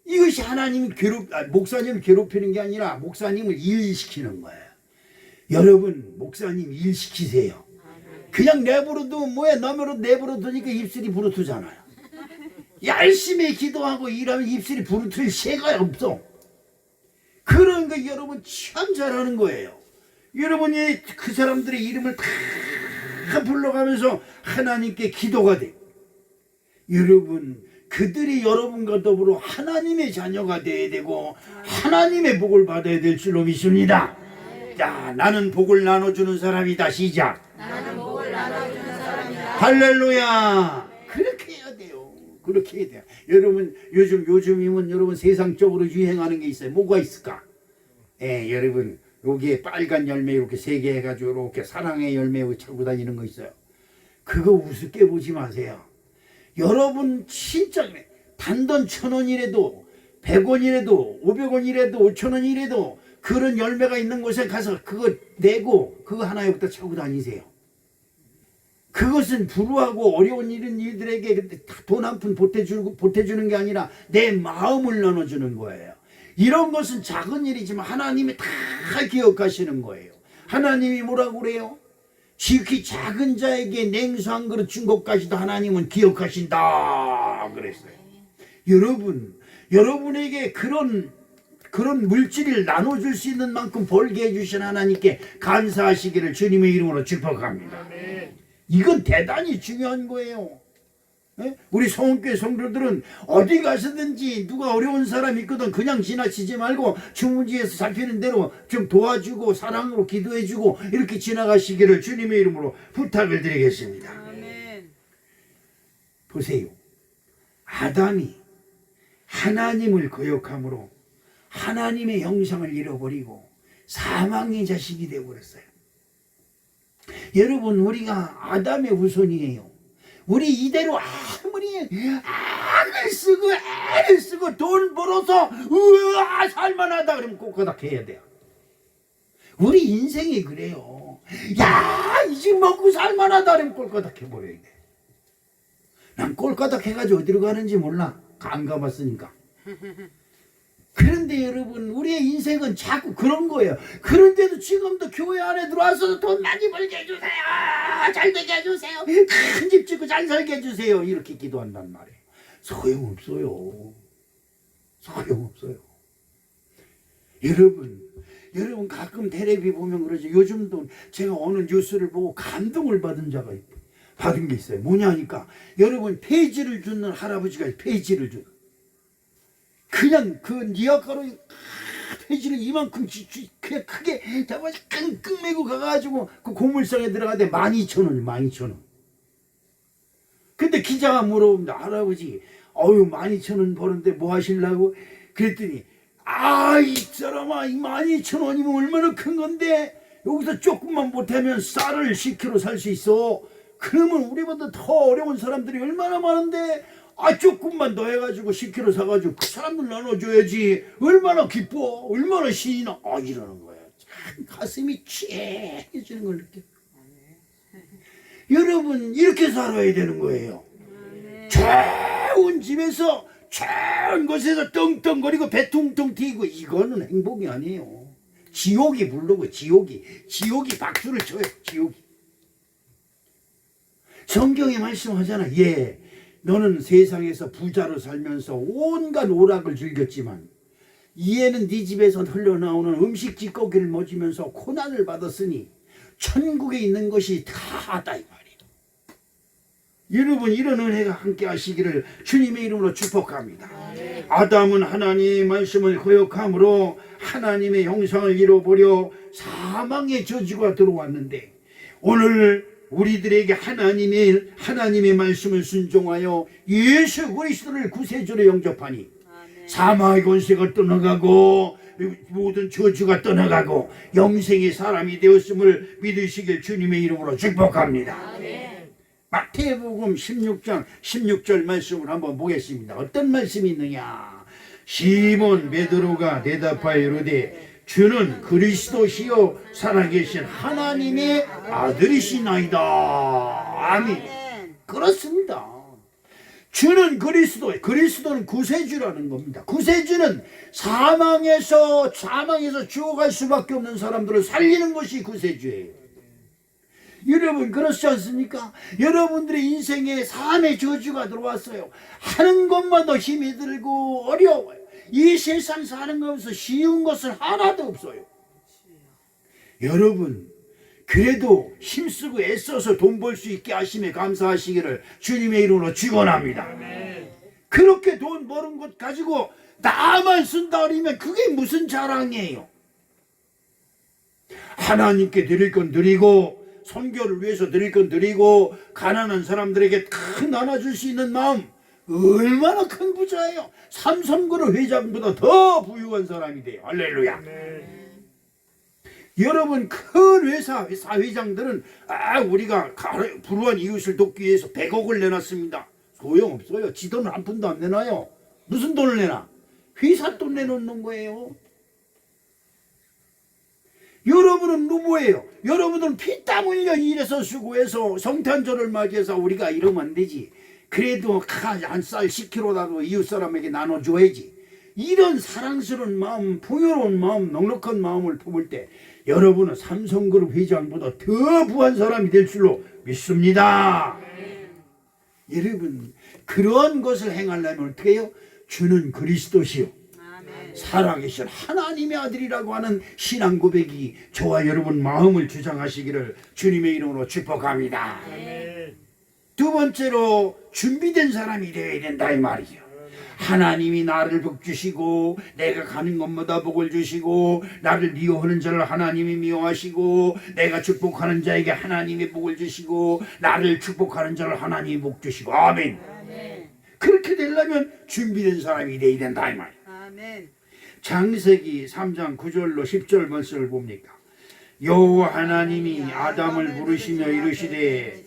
S1: 이것이 하나님이 목사님을 괴롭히는 게 아니라 목사님을 일시키는 거예요. 여러분, 목사님 일시키세요. 그냥 내버려도 뭐야, 남으로 내버려두니까 입술이 부르트잖아요. 열심히 기도하고 일하면 입술이 부르트릴 새가 없어. 그런 거 여러분 참 잘하는 거예요. 여러분이 그 사람들의 이름을 다 불러가면서 하나님께 기도가 돼. 여러분, 그들이 여러분과 더불어 하나님의 자녀가 되어야 되고 하나님의 복을 받아야 될 줄로 믿습니다. 자, 나는 복을 나눠주는 사람이다. 시작.
S3: 나는 복을 나눠주는 사람이다.
S1: 할렐루야. 그렇게 해야 돼요. 그렇게 해야 돼요. 여러분, 요즘이면 여러분 세상적으로 유행하는 게 있어요. 뭐가 있을까? 여러분, 여기에 빨간 열매 이렇게 3개 해가지고 이렇게 사랑의 열매 차고 다니는 거 있어요. 그거 우습게 보지 마세요. 여러분 진짜 단돈 1,000원이라도 100원이라도 500원이라도 5,000원이라도 그런 열매가 있는 곳에 가서 그거 내고 그거 하나 여기다 차고 다니세요. 그것은 불우하고 어려운 일들에게 돈 한 푼 보태주는 게 아니라 내 마음을 나눠주는 거예요. 이런 것은 작은 일이지만 하나님이 다 기억하시는 거예요. 하나님이 뭐라고 그래요? 지극히 작은 자에게 냉수 한 그릇 준 것까지도 하나님은 기억하신다 그랬어요. 여러분에게 그런 물질을 나눠줄 수 있는 만큼 벌게 해주신 하나님께 감사하시기를 주님의 이름으로 축복합니다. 이건 대단히 중요한 거예요. 우리 성교회 성도들은 어디 가서든지 누가 어려운 사람 있거든 그냥 지나치지 말고 주문지에서 잡히는 대로 좀 도와주고 사랑으로 기도해주고 이렇게 지나가시기를 주님의 이름으로 부탁을 드리겠습니다.
S3: 아멘.
S1: 보세요. 아담이 하나님을 거역함으로 하나님의 형상을 잃어버리고 사망의 자식이 되어버렸어요. 여러분, 우리가 아담의 후손이에요. 우리 이대로 아무리 악을 쓰고 애를 쓰고 돈 벌어서 으아 살만하다 그러면 꼴까닥 해야 돼요. 우리 인생이 그래요. 야, 이 집 먹고 살만하다 그러면 꼴까닥 해버려야 돼. 난 꼴까닥 해가지고 어디로 가는지 몰라. 안 가봤으니까. 그런데 여러분, 우리의 인생은 자꾸 그런 거예요. 그런데도 지금도 교회 안에 들어와서 돈 많이 벌게 해주세요. 잘 되게 해주세요. 큰 집 짓고 잘 살게 해주세요. 이렇게 기도한단 말이에요. 소용없어요. 소용없어요. 여러분 가끔 텔레비 보면 그러죠. 요즘도 제가 어느 뉴스를 보고 감동을 받은 게 있어요. 뭐냐 하니까 여러분 폐지를 주는 할아버지가 폐지를 줘. 그냥 그 니아가로 폐지를 이만큼 그냥 크게 잡아서 끙끙 메고 가가지고 그 고물상에 들어가는데 12,000원, 12,000원. 근데 기자가 물어봅니다. 할아버지, 12,000원 버는데 뭐 하시려고? 그랬더니 이 사람아, 이 12,000원이면 얼마나 큰 건데 여기서 조금만 못하면 쌀을 10kg 살 수 있어. 그러면 우리보다 더 어려운 사람들이 얼마나 많은데 조금만 더 해가지고 10kg 사가지고 그 사람들 나눠줘야지. 얼마나 기뻐, 얼마나 신이 나. 이러는 거야. 참 가슴이 취해지는 걸 느껴. 여러분 이렇게 살아야 되는 거예요. 좋은 집에서 좋은 곳에서 떵떵거리고 배 퉁퉁 튀고 이거는 행복이 아니에요. 지옥이 부르고 지옥이 박수를 쳐요. 지옥이. 성경에 말씀하잖아. 너는 세상에서 부자로 살면서 온갖 오락을 즐겼지만 이에는 네 집에서 흘러나오는 음식 찌꺼기를 먹으면서 고난을 받았으니 천국에 있는 것이 다다 이 말이에요. 여러분 이런 은혜가 함께 하시기를 주님의 이름으로 축복합니다. 아담은 하나님의 말씀을 거역함으로 하나님의 형상을 잃어버려 사망의 저주가 들어왔는데 오늘 우리들에게 하나님의 말씀을 순종하여 예수 그리스도를 구세주로 영접하니 사망의 권세가 떠나가고 모든 저주가 떠나가고 영생의 사람이 되었음을 믿으시길 주님의 이름으로 축복합니다. 마태복음 16장 16절 말씀을 한번 보겠습니다. 어떤 말씀이 있느냐? 시몬 베드로가 대답하여 이르되 주는 그리스도시요 살아계신 하나님의 아들이시나이다. 아멘. 그렇습니다. 주는 그리스도는 구세주라는 겁니다. 구세주는 사망에서 죽어갈 수밖에 없는 사람들을 살리는 것이 구세주예요. 여러분 그렇지 않습니까? 여러분들의 인생에 삶의 저주가 들어왔어요. 하는 것마다 힘이 들고 어려워요. 이 세상 사는 것에서 쉬운 것은 하나도 없어요. 여러분 그래도 힘쓰고 애써서 돈 벌 수 있게 하심에 감사하시기를 주님의 이름으로 축원합니다. 그렇게 돈 버는 것 가지고 나만 쓴다 그러면 그게 무슨 자랑이에요? 하나님께 드릴 건 드리고 선교를 위해서 드릴 건 드리고 가난한 사람들에게 큰 나눠줄 수 있는 마음 얼마나 큰 부자예요. 삼성그룹 회장보다 더 부유한 사람이 돼요. 할렐루야. 여러분 큰 회사 회장들은 우리가 불우한 이웃을 돕기 위해서 100억을 내놨습니다. 소용없어요. 지 돈은 한 푼도 안 내놔요. 무슨 돈을 내놔? 회사 돈 내놓는 거예요. 여러분은 누구예요? 여러분은 피땀 흘려 일해서 수고해서 성탄절을 맞이해서 우리가 이러면 안 되지. 그래도 한 쌀 10kg라도 이웃 사람에게 나눠줘야지. 이런 사랑스러운 마음, 풍요로운 마음, 넉넉한 마음을 품을 때 여러분은 삼성그룹 회장보다 더 부한 사람이 될 줄로 믿습니다. 여러분 그런 것을 행하려면 어떻게 해요? 주는 그리스도시요 살아계신 하나님의 아들이라고 하는 신앙 고백이 저와 여러분 마음을 주장하시기를 주님의 이름으로 축복합니다. 두 번째로 준비된 사람이 되어야 된다 이 말이죠. 하나님이 나를 복 주시고 내가 가는 곳마다 복을 주시고 나를 미워하는 자를 하나님이 미워하시고 내가 축복하는 자에게 하나님이 복을 주시고 나를 축복하는 자를 하나님이 복 주시고 아멘. 그렇게 되려면 준비된 사람이 되어야 된다 이 말이에요. 창세기 3장 9절로 10절 말씀을 봅니까? 여호와 하나님이 아담을 부르시며 이르시되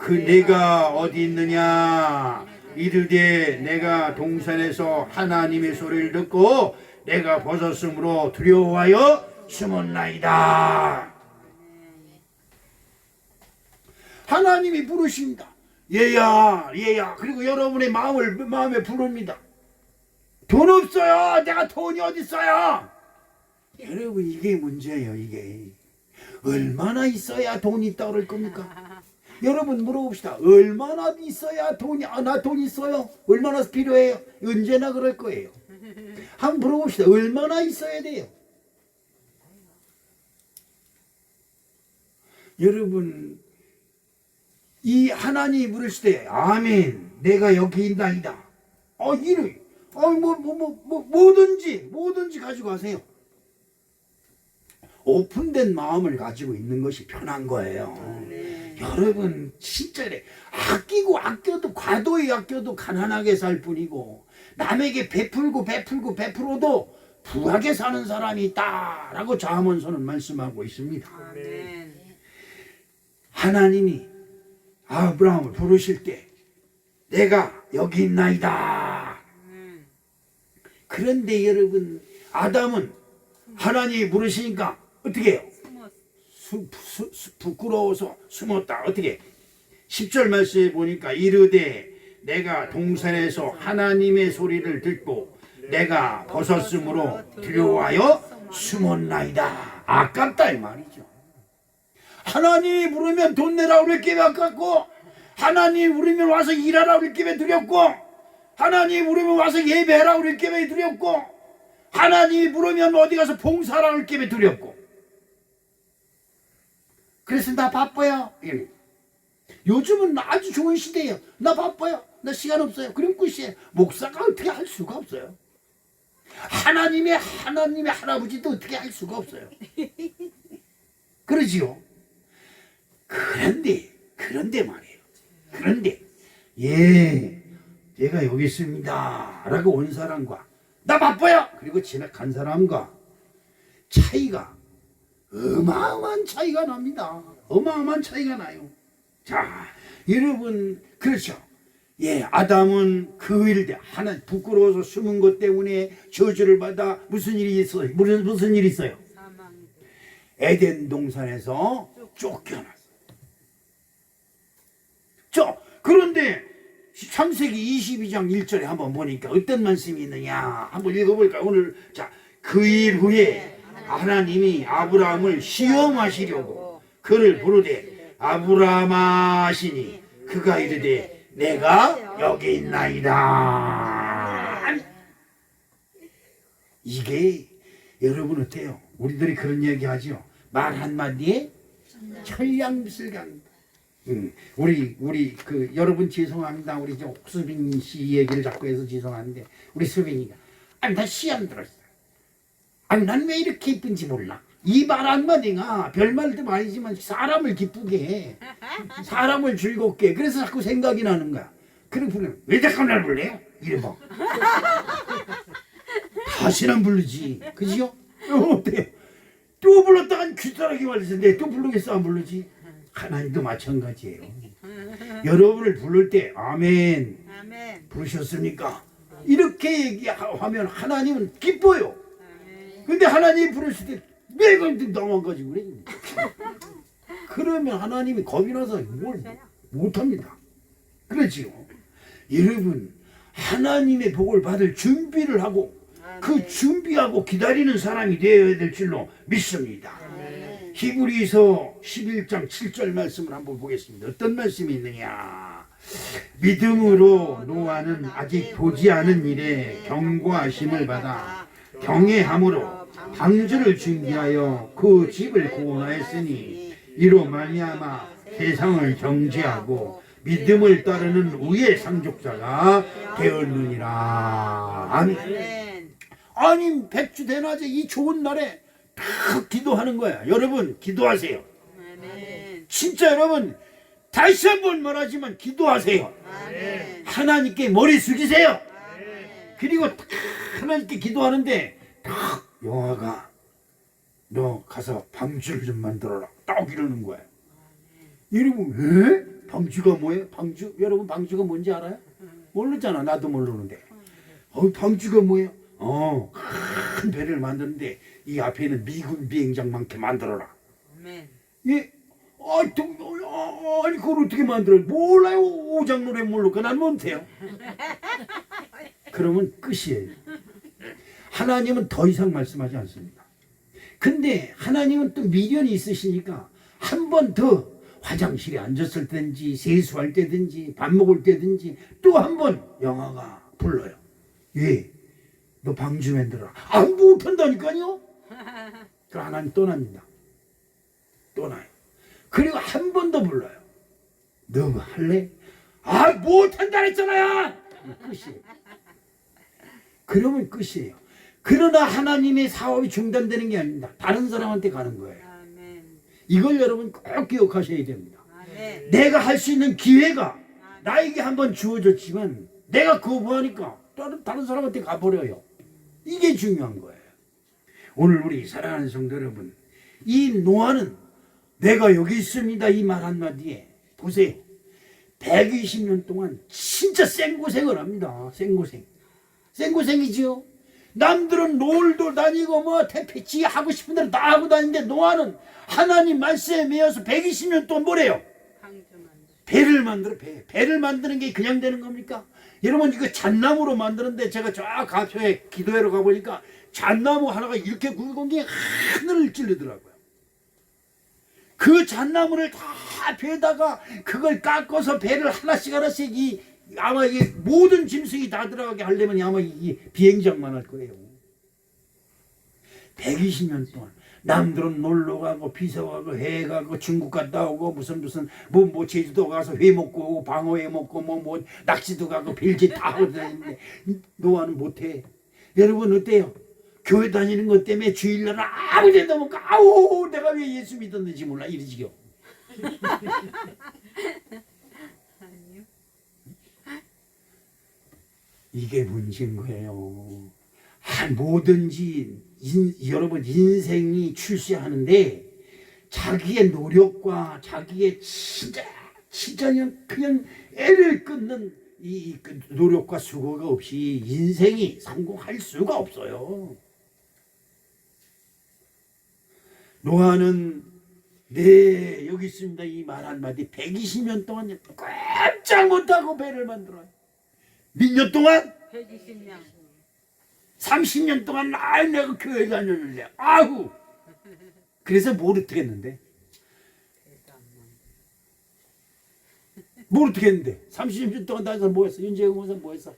S1: 그 내가 어디 있느냐 이르되 내가 동산에서 하나님의 소리를 듣고 내가 벗었으므로 두려워하여 숨었나이다. 하나님이 부르십니다. 얘야 얘야. 그리고 여러분의 마음에 부릅니다. 돈 없어요. 내가 돈이 어디 있어요. 여러분 이게 문제예요. 이게 얼마나 있어야 돈이 있다 그럴 겁니까? 여러분 물어봅시다. 얼마나 있어야 돈이 나 돈 있어요? 얼마나 필요해요? 언제나 그럴 거예요. 한번 물어봅시다. 얼마나 있어야 돼요? 여러분 이 하나님이 부르실 때 아멘 내가 여기 있나이다. 뭐든지 가지고 가세요. 오픈된 마음을 가지고 있는 것이 편한 거예요. 여러분 진짜 아끼고 아껴도 과도히 아껴도 가난하게 살 뿐이고 남에게 베풀어도 부하게 사는 사람이 있다라고 자문서는 말씀하고 있습니다.
S3: 아멘.
S1: 하나님이 아브라함을 부르실 때 내가 여기 있나이다. 그런데 여러분 아담은 하나님이 부르시니까 어떻게 해요? 부끄러워서 숨었다. 어떻게? 10절 말씀에 보니까 이르되 내가 동산에서 하나님의 소리를 듣고 내가 벗었으므로 두려워하여 숨었나이다. 아깝다 이 말이죠. 하나님이 부르면 돈 내라 그럴 게왜 아깝고, 하나님이 부르면 와서 일하라 그럴 게왜 두렵고, 하나님이 부르면 와서 예배하라 그럴 게왜 두렵고, 하나님이 부르면 어디 가서 봉사하라 그럴 게왜 두렵고. 그래서 나 바빠요. 요즘은 아주 좋은 시대예요. 나 바빠요. 나 시간 없어요. 그럼 끝이에요. 목사가 어떻게 할 수가 없어요. 하나님의 할아버지도 어떻게 할 수가 없어요. 그러지요. 그런데 말이에요. 그런데 제가 여기 있습니다 라고 온 사람과 나 바빠요 그리고 지나간 사람과 차이가 어마어마한 차이가 납니다. 어마어마한 차이가 나요. 자, 여러분 그렇죠. 아담은 그 일 하나 부끄러워서 숨은 것 때문에 저주를 받아 무슨 일이 있어요? 무슨 일이 있어요? 에덴 동산에서 쫓겨났어요. 그런데 창세기 22장 1절에 한번 보니까 어떤 말씀이 있느냐 한번 읽어볼까요? 오늘 그 일 후에 하나님이 아브라함을 시험하시려고 그를 부르되 아브라함아 하시니 그가 이르되 내가 여기 있나이다. 이게 여러분 어때요? 우리들이 그런 얘기 하죠. 말 한마디에 천냥비슬강. 우리 여러분 죄송합니다. 우리 옥수빈 씨 얘기를 자꾸 해서 죄송한데 우리 수빈이가 나 시험 들었어. 난 왜 이렇게 이쁜지 몰라. 이 말 한마디가 별말도 아니지만 사람을 기쁘게 해. 사람을 즐겁게 해. 그래서 자꾸 생각이 나는 거야. 그래 부르면 왜 자꾸 날 불러요? 이래봐. 다시는 부르지. 그지요? 어때요? 또 불렀다간 귀찮게 말했는데 또 부르겠어 안 부르지? 하나님도 마찬가지예요. 여러분을 부를 때 아멘 부르셨습니까? 이렇게 얘기하면 하나님은 기뻐요. 근데 하나님이 부르실 때 왜 그런데 너만 가지고 그래? 그러면 하나님이 겁이 나서 뭘 못합니다. 그렇지요. 여러분 하나님의 복을 받을 준비를 하고 그 준비하고 기다리는 사람이 되어야 될 줄로 믿습니다. 히브리서 11장 7절 말씀을 한번 보겠습니다. 어떤 말씀이 있느냐. 믿음으로 노아는 아직 보지 않은 일에 경고하심을 받아 경외함으로 방주를 준비하여 그 집을 구원하였으니 이로 말미암아 세상을 정죄하고 믿음을 따르는 의의 상속자가 되었느니라. 아니 백주 대낮에 이 좋은 날에 다 기도하는 거야. 여러분 기도하세요. 진짜 여러분 다시 한번 말하지만 기도하세요. 하나님께 머리 숙이세요. 그리고 하나님께 기도하는데 영화가 너 가서 방주를 좀 만들어라 딱 이러는 거야. 여러분 왜? 방주가 뭐예요? 방주? 여러분 방주가 뭔지 알아요? 모르잖아. 나도 모르는데. 방주가 뭐예요? 큰 배를 만드는데 이 앞에는 미군 비행장만큼 만들어라.
S3: 아멘.
S1: 예? 아니 그걸 어떻게 만들어요? 몰라요. 오장노래 모르고 난 못해요. 그러면 끝이에요. 하나님은 더 이상 말씀하지 않습니다. 근데 하나님은 또 미련이 있으시니까 한 번 더 화장실에 앉았을 때든지 세수할 때든지 밥 먹을 때든지 또 한 번 영화가 불러요. 예, 너 방주 만들어라. 못한다니까요. 그럼 하나님 떠납니다. 떠나요. 그리고 한 번 더 불러요. 너 할래? 못한다 했잖아요. 끝이에요. 그러면 끝이에요. 그러나 하나님의 사업이 중단되는 게 아닙니다. 다른 사람한테 가는 거예요.
S3: 아멘.
S1: 이걸 여러분 꼭 기억하셔야 됩니다.
S3: 아멘.
S1: 내가 할 수 있는 기회가 나에게 한번 주어졌지만 내가 거부하니까 다른 사람한테 가버려요. 이게 중요한 거예요. 오늘 우리 사랑하는 성도 여러분, 이 노아는 내가 여기 있습니다 이 말 한마디에 보세요. 120년 동안 진짜 생고생을 합니다. 생고생이지요. 남들은 놀도 다니고 뭐 태피치 하고 싶은 대로 다 하고 다니는데 노아는 하나님 말씀에 매여서 120년 동안 뭐래요? 배를 만들어. 배를 만드는 게 그냥 되는 겁니까? 여러분 이거 잣나무로 만드는데 제가 쫙 가표에 기도회로 가보니까 잣나무 하나가 이렇게 굵은 게 하늘을 찌르더라고요. 그 잣나무를 다 배에다가 그걸 깎아서 배를 하나씩 아마 이게 모든 짐승이 다 들어가게 하려면 아마 이 비행장만 할 거예요. 120년 동안 남들은 놀러 가고 비서 가고 해 가고 중국 갔다 오고 무슨 뭐 제주도 가서 회 먹고 오고 방어회 먹고 뭐 낚시도 가고 별짓 다 하고 다니는데 노아는 못해. 여러분 어때요? 교회 다니는 것 때문에 주일날 아무 데도 못 가. 내가 왜 예수 믿었는지 몰라 이러지요. 이게 문제인 거예요. 뭐든지 여러분 인생이 출세하는데 자기의 노력과 자기의 진짜 그냥 애를 끊는 이 노력과 수고가 없이 인생이 성공할 수가 없어요. 노아는 여기 있습니다 이 말 한마디 120년 동안 꼼짝 못하고 배를 만들어요. 몇 년 동안?
S3: 120년.
S1: 30년 동안 내가 교회 다녔는데 그래서 뭘 어떻게 했는데? 뭘 어떻게 했는데? 30년 동안 다녀서 뭐 했어? 윤재영 목사 뭐 했어?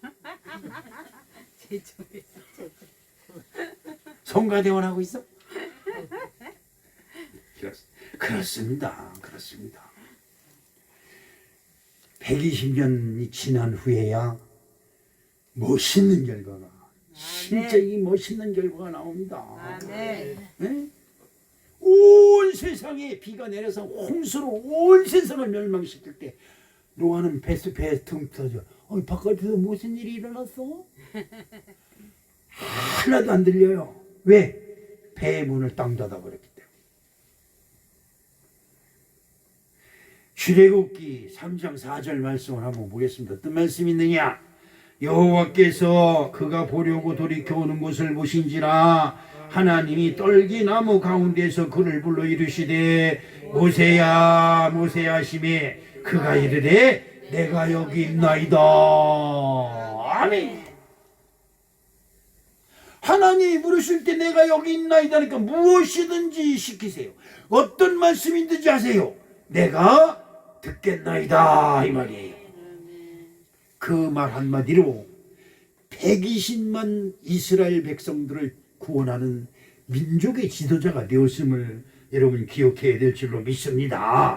S1: 성가대원하고 있어? 그렇습니다. 120년이 지난 후에야 멋있는 결과가 진짜 이 멋있는 결과가 나옵니다.
S3: 아멘.
S1: 네? 온 세상에 비가 내려서 홍수로 온 세상을 멸망시킬 때 노아는 배 등 터져. 바깥에서 무슨 일이 일어났어? 하나도 안 들려요. 왜? 배의 문을 딱 닫아버렸기 때문에. 출애굽기 3장 4절 말씀을 한번 보겠습니다. 어떤 말씀이 있느냐? 여호와께서 그가 보려고 돌이켜 오는 것을 보신지라 하나님이 떨기나무 가운데서 그를 불러 이르시되 모세야 모세야 하시매 그가 이르되 내가 여기 있나이다. 아멘. 하나님이 부르실 때 내가 여기 있나이다니까 무엇이든지 시키세요. 어떤 말씀이든지 하세요. 내가 듣겠나이다 이 말이에요. 그 말 한마디로 120만 이스라엘 백성들을 구원하는 민족의 지도자가 되었음을 여러분 기억해야 될 줄로 믿습니다.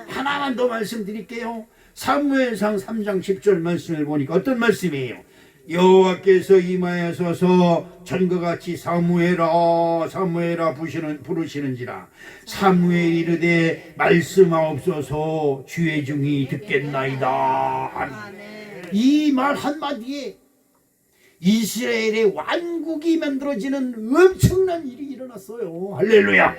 S1: 하나만 더 말씀드릴게요. 사무엘상 3장 10절 말씀을 보니까 어떤 말씀이에요? 여호와께서 임하여서서 전과 같이 사무엘아 사무엘아 부르시는지라 사무엘이 이르되 말씀하옵소서 주의 종이 듣겠나이다. 이 말 한마디에 이스라엘의 왕국이 만들어지는 엄청난 일이 일어났어요. 할렐루야.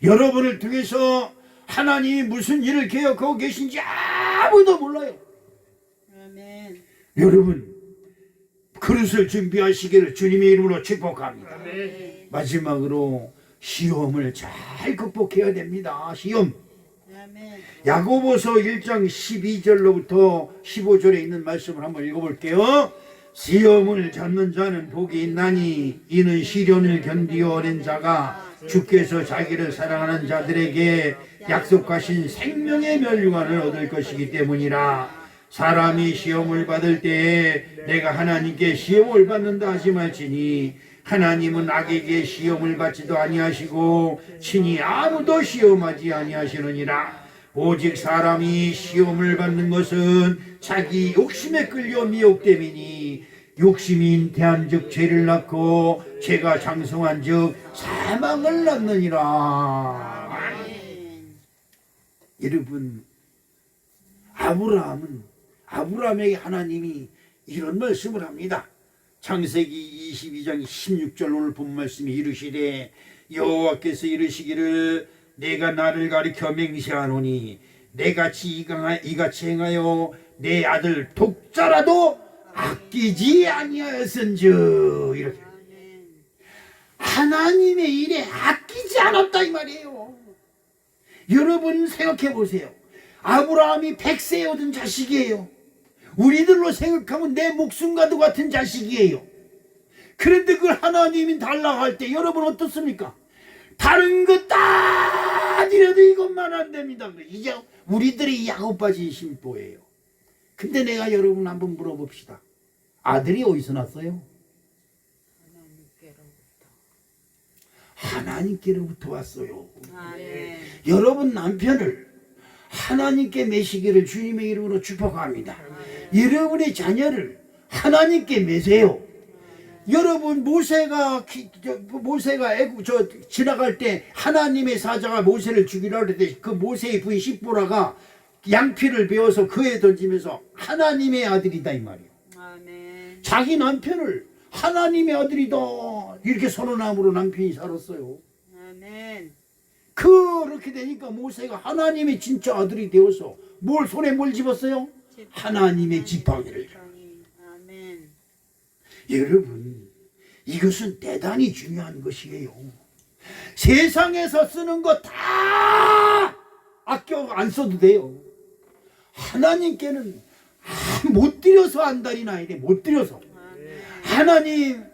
S1: 여러분을 통해서 하나님이 무슨 일을 계획하고 계신지 아무도 몰라요.
S3: 아멘.
S1: 여러분, 그릇을 준비하시기를 주님의 이름으로 축복합니다.
S2: 아멘.
S1: 마지막으로 시험을 잘 극복해야 됩니다. 시험.
S3: 아멘.
S1: 야고보서 1장 12절로부터 15절에 있는 말씀을 한번 읽어볼게요. 시험을 잡는 자는 복이 있나니 이는 시련을 견디어낸 자가 주께서 자기를 사랑하는 자들에게 약속하신 생명의 멸류관을 얻을 것이기 때문이라. 사람이 시험을 받을 때에 내가 하나님께 시험을 받는다 하지 말지니 하나님은 악에게 시험을 받지도 아니하시고 친히 아무도 시험하지 아니하시느니라. 오직 사람이 시험을 받는 것은 자기 욕심에 끌려 미혹됨이니 욕심이 잉태한즉 죄를 낳고 죄가 장성한즉 사망을 낳느니라. 여러분, 아브라함에게 하나님이 이런 말씀을 합니다. 창세기 22장 16절 오늘 본 말씀이 이르시되 여호와께서 이르시기를 내가 나를 가리켜 맹세하노니 내같이 이같이 행하여 내 아들 독자라도 아끼지 아니하였은즉. 이렇게 하나님의 일에 아끼지 않았다 이 말이에요. 여러분 생각해 보세요. 아브라함이 100세에 얻은 자식이에요. 우리들로 생각하면 내 목숨과도 같은 자식이에요. 그런데 그걸 하나님이 달라고 할 때 여러분 어떻습니까? 다른 것 다 드려도 이것만 안 됩니다. 이제 우리들이 야곱빠진 심보예요. 근데 내가 여러분 한번 물어봅시다. 아들이 어디서 났어요? 하나님께로부터 왔어요.
S3: 아멘.
S1: 여러분 남편을 하나님께 매시기를 주님의 이름으로 축복합니다. 여러분의 자녀를 하나님께 매세요. 여러분 모세가 지나갈 때 하나님의 사자가 모세를 죽이라 그랬는데 그 모세의 부인 십보라가 양피를 베어서 그에 던지면서 하나님의 아들이다 이 말이에요.
S3: 아멘.
S1: 자기 남편을 하나님의 아들이다 이렇게 선언함으로 남편이 살았어요.
S3: 아멘.
S1: 그렇게 되니까 모세가 하나님의 진짜 아들이 되어서 손에 뭘 집었어요? 하나님의 지팡이를.
S3: 아멘.
S1: 여러분, 이것은 대단히 중요한 것이에요. 세상에서 쓰는 거 다 아껴 안 써도 돼요. 하나님께는 못 드려서 안달이 나야 돼. 못 드려서. 하나님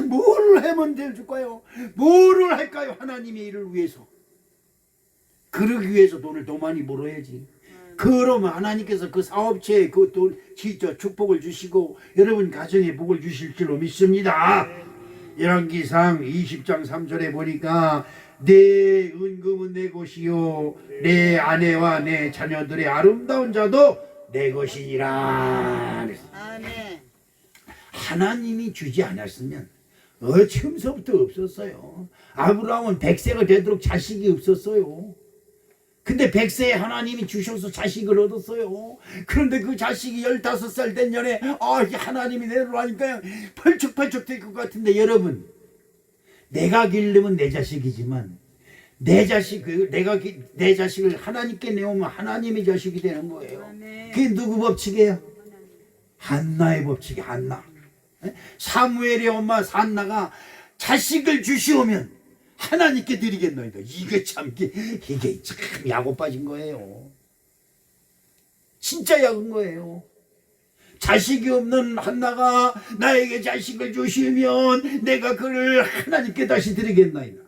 S1: 뭘 하면 될까요? 뭐를 할까요? 하나님의 일을 위해서. 그러기 위해서 돈을 더 많이 벌어야지. 그러면 하나님께서 그 사업체에 그 돈 축복을 주시고 여러분 가정에 복을 주실 줄로 믿습니다. 열왕기상 20장 3절에 보니까 내 은금은 내 것이요 내 아내와 내 자녀들의 아름다운 자도 내 것이니라.
S3: 아멘.
S1: 하나님이 주지 않았으면 처음서부터 없었어요. 아브라함은 100세가 되도록 자식이 없었어요. 근데 100세에 하나님이 주셔서 자식을 얻었어요. 그런데 그 자식이 15살 된 년에 하나님이 내려오니까 펄쩍펄쩍 될 것 같은데 여러분, 내가 기르면 내 자식이지만 내 자식을 하나님께 내오면 하나님의 자식이 되는 거예요. 그게 누구 법칙이에요? 한나의 법칙이 한나. 사무엘의 엄마 한나가 자식을 주시오면 하나님께 드리겠노이다. 이게 참 야곱 빠진 거예요. 진짜 약은 거예요. 자식이 없는 한나가 나에게 자식을 주시면 내가 그를 하나님께 다시 드리겠나이다.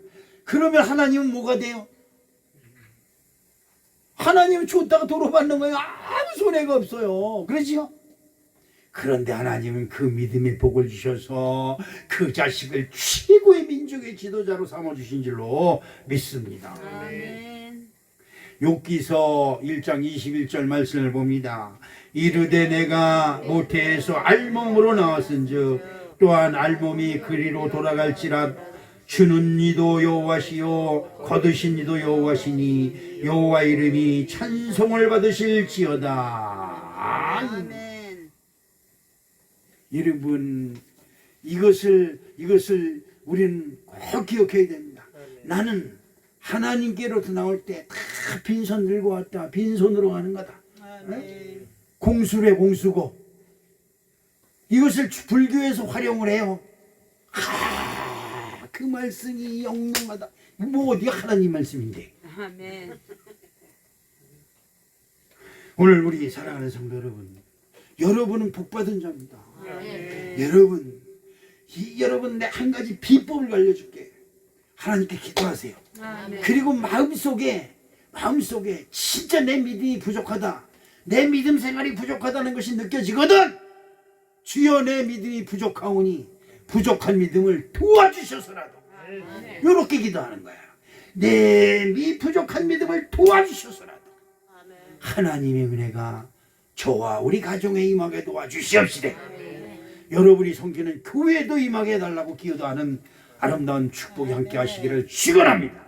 S1: 그러면 하나님은 뭐가 돼요? 하나님은 줬다가 도로 받는 거예요. 아무 손해가 없어요. 그렇지요? 그런데 하나님은 그 믿음의 복을 주셔서 그 자식을 최고의 민족의 지도자로 삼아주신 줄로 믿습니다.
S3: 아멘.
S1: 욥기서 1장 21절 말씀을 봅니다. 이르되 내가 모태에서 알몸으로 나왔은즉 또한 알몸이 그리로 돌아갈지라 주는 이도 여호와시요 거두신 이도 여호와시니 여호와 이름이 찬송을 받으실지어다.
S3: 아멘.
S1: 여러분, 이것을 우리는 꼭 기억해야 됩니다. 나는 하나님께로부터 나올 때 다 빈손 들고 왔다. 빈손으로 가는 거다.
S3: 아멘.
S1: 공수래 공수고. 이것을 불교에서 활용을 해요. 그 말씀이 영롱하다. 뭐 어디가 하나님 말씀인데.
S3: 아멘.
S1: 오늘 우리 사랑하는 성도 여러분, 여러분은 복받은 자입니다.
S3: 아멘.
S1: 여러분 내 한 가지 비법을 알려줄게. 하나님께 기도하세요.
S3: 아멘.
S1: 그리고 마음속에 진짜 내 믿음이 부족하다, 내 믿음 생활이 부족하다는 것이 느껴지거든. 주여 내 믿음이 부족하오니 부족한 믿음을 도와주셔서라도, 이렇게 기도하는 거야. 내 부족한 믿음을 도와주셔서라도 하나님의 은혜가 저와 우리 가정에 임하게 도와주시옵시되, 여러분이 섬기는 교회도 임하게 해달라고 기도하는 아름다운 축복이 함께 하시기를 축원합니다.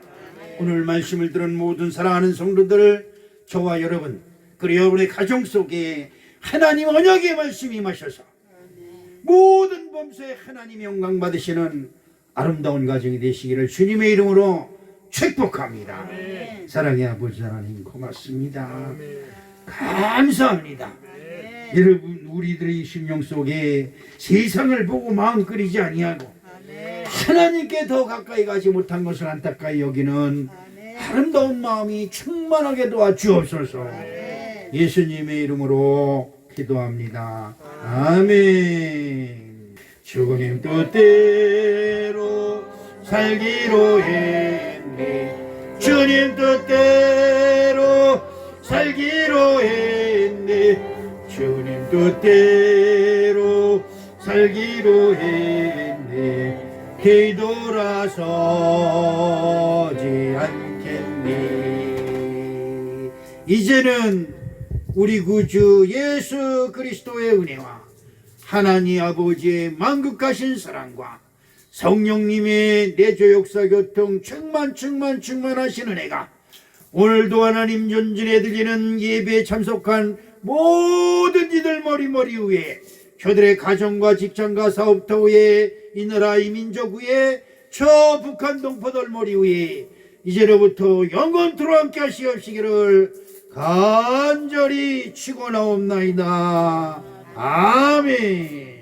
S1: 오늘 말씀을 들은 모든 사랑하는 성도들, 저와 여러분 그리고 여러분의 가정 속에 하나님 언약의 말씀이 임하셔서 모든 범사에 하나님의 영광 받으시는 아름다운 가정이 되시기를 주님의 이름으로 축복합니다. 사랑의 아버지 하나님 고맙습니다. 감사합니다. 여러분 우리들의 심령 속에 세상을 보고 마음 끓이지 아니하고 하나님께 더 가까이 가지 못한 것을 안타까이 여기는 아름다운 마음이 충만하게 도와주옵소서. 예수님의 이름으로 기도합니다. 아멘. 주님 뜻대로 살기로 했네. 주님 뜻대로 살기로 했네. 주님 뜻대로 살기로 했네. 뒤돌아서지 않겠니. 이제는 우리 구주 예수 그리스도의 은혜와 하나님 아버지의 만극하신 사랑과 성령님의 내조 역사 교통 충만하신 은혜가 오늘도 하나님 존전에 들리는 예배에 참석한 모든 이들 머리 위에, 저들의 가정과 직장과 사업터 위에, 이 나라 이 민족 위에, 저 북한 동포들 머리 위에 이제로부터 영원토록 함께 하시옵시기를 간절히 축원하옵나이다. 아멘.